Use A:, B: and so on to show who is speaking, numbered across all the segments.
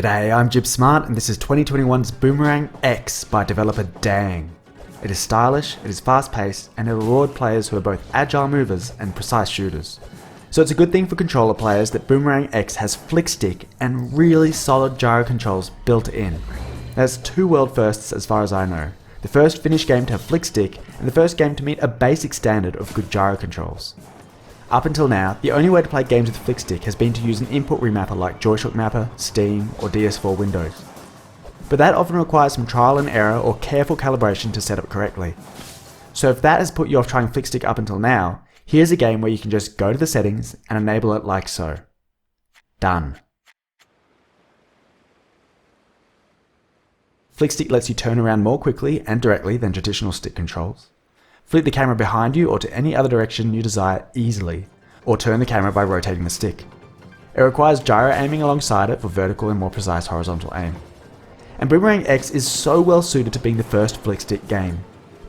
A: G'day, I'm Jibb Smart and this is 2021's Boomerang X by developer Dang. It is stylish, it is fast paced, and it will reward players who are both agile movers and precise shooters. So it's a good thing for controller players that Boomerang X has flick stick and really solid gyro controls built in. That's two world firsts as far as I know. The first Finnish game to have flick stick and the first game to meet a basic standard of good gyro controls. Up until now, the only way to play games with flick stick has been to use an input remapper like Joystick Mapper, Steam, or DS4 Windows. But that often requires some trial and error or careful calibration to set up correctly. So if that has put you off trying flick stick up until now, here's a game where you can just go to the settings and enable it like so. Done. Flick stick lets you turn around more quickly and directly than traditional stick controls. Flip the camera behind you or to any other direction you desire easily, or turn the camera by rotating the stick. It requires gyro aiming alongside it for vertical and more precise horizontal aim. And Boomerang X is so well suited to being the first flick stick game.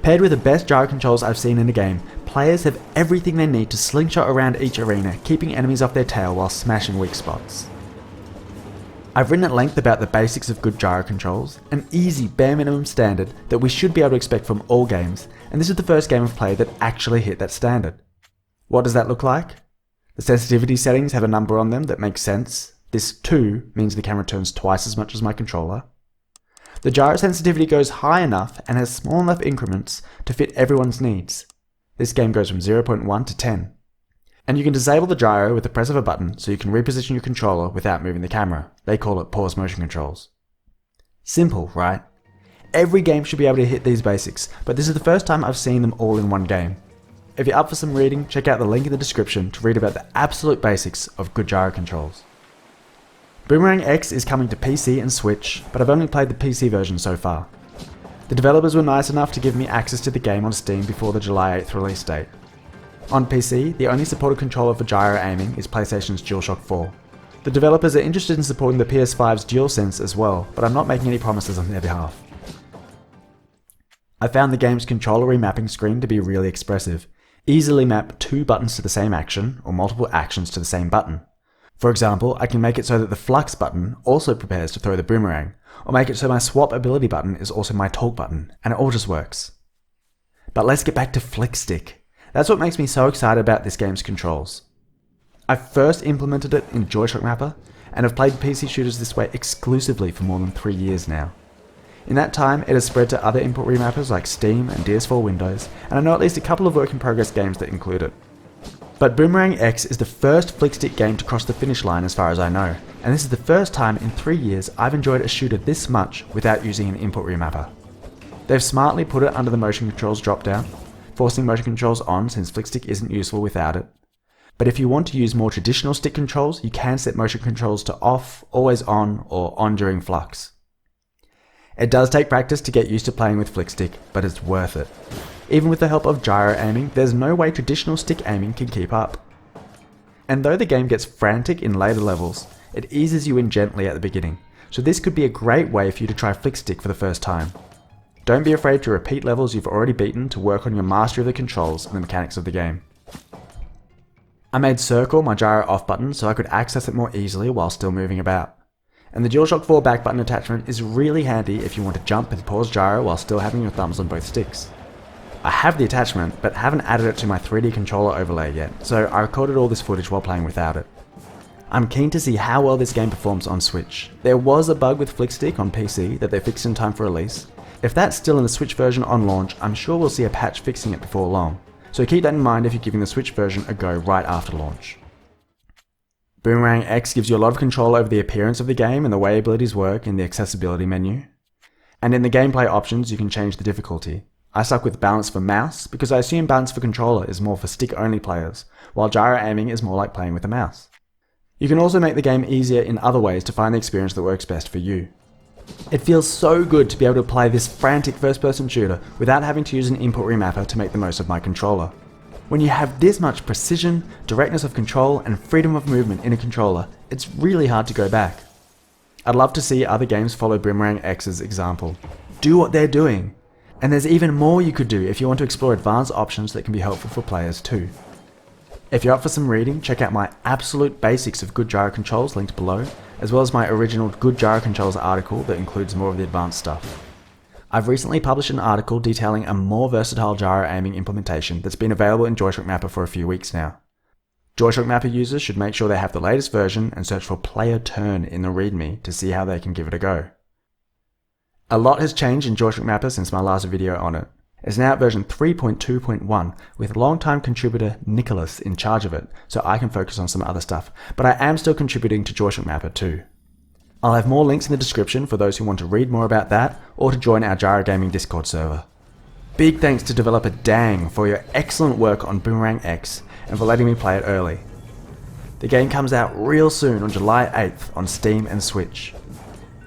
A: Paired with the best gyro controls I've seen in a game, players have everything they need to slingshot around each arena, keeping enemies off their tail while smashing weak spots. I've written at length about the basics of good gyro controls, an easy bare minimum standard that we should be able to expect from all games, and this is the first game I've played that actually hit that standard. What does that look like? The sensitivity settings have a number on them that makes sense. This 2 means the camera turns twice as much as my controller. The gyro sensitivity goes high enough and has small enough increments to fit everyone's needs. This game goes from 0.1 to 10. And you can disable the gyro with the press of a button so you can reposition your controller without moving the camera. They call it pause motion controls. Simple, right? Every game should be able to hit these basics, but this is the first time I've seen them all in one game. If you're up for some reading, check out the link in the description to read about the absolute basics of good gyro controls. Boomerang X is coming to PC and Switch, but I've only played the PC version so far. The developers were nice enough to give me access to the game on Steam before the July 8th release date. On PC, the only supported controller for gyro aiming is PlayStation's DualShock 4. The developers are interested in supporting the PS5's DualSense as well, but I'm not making any promises on their behalf. I found the game's controller remapping screen to be really expressive. Easily map two buttons to the same action, or multiple actions to the same button. For example, I can make it so that the flux button also prepares to throw the boomerang, or make it so my swap ability button is also my talk button, and it all just works. But let's get back to flick stick. That's what makes me so excited about this game's controls. I first implemented it in Joystick Mapper, and have played PC shooters this way exclusively for more than 3 years now. In that time, it has spread to other input remappers like Steam and DS4 Windows, and I know at least a couple of work-in-progress games that include it. But Boomerang X is the first flick stick game to cross the finish line as far as I know, and this is the first time in 3 years I've enjoyed a shooter this much without using an input remapper. They've smartly put it under the motion controls drop-down, forcing motion controls on since flick stick isn't useful without it. But if you want to use more traditional stick controls, you can set motion controls to off, always on, or on during flux. It does take practice to get used to playing with flick stick, but it's worth it. Even with the help of gyro aiming, there's no way traditional stick aiming can keep up. And though the game gets frantic in later levels, it eases you in gently at the beginning, so this could be a great way for you to try flick stick for the first time. Don't be afraid to repeat levels you've already beaten to work on your mastery of the controls and the mechanics of the game. I made circle my gyro off button so I could access it more easily while still moving about. And the DualShock 4 back button attachment is really handy if you want to jump and pause gyro while still having your thumbs on both sticks. I have the attachment, but haven't added it to my 3D controller overlay yet, so I recorded all this footage while playing without it. I'm keen to see how well this game performs on Switch. There was a bug with flick stick on PC that they fixed in time for release. If that's still in the Switch version on launch, I'm sure we'll see a patch fixing it before long, so keep that in mind if you're giving the Switch version a go right after launch. Boomerang X gives you a lot of control over the appearance of the game and the way abilities work in the accessibility menu. And in the gameplay options you can change the difficulty. I stuck with balance for mouse because I assume balance for controller is more for stick only players, while gyro aiming is more like playing with a mouse. You can also make the game easier in other ways to find the experience that works best for you. It feels so good to be able to play this frantic first-person shooter without having to use an input remapper to make the most of my controller. When you have this much precision, directness of control, and freedom of movement in a controller, it's really hard to go back. I'd love to see other games follow Boomerang X's example. Do what they're doing! And there's even more you could do if you want to explore advanced options that can be helpful for players too. If you're up for some reading, check out my absolute basics of good gyro controls linked below, as well as my original Good Gyro Controllers article that includes more of the advanced stuff. I've recently published an article detailing a more versatile gyro aiming implementation that's been available in Joystick Mapper for a few weeks now. Joystick Mapper users should make sure they have the latest version and search for Player Turn in the README to see how they can give it a go. A lot has changed in Joystick Mapper since my last video on it. It's now at version 3.2.1 with longtime contributor Nicholas in charge of it, so I can focus on some other stuff, but I am still contributing to Joystick Mapper too. I'll have more links in the description for those who want to read more about that or to join our Gyro Gaming Discord server. Big thanks to developer Dang for your excellent work on Boomerang X and for letting me play it early. The game comes out real soon on July 8th on Steam and Switch.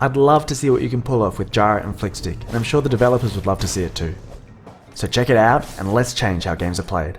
A: I'd love to see what you can pull off with gyro and flickstick, and I'm sure the developers would love to see it too. So check it out and let's change how games are played.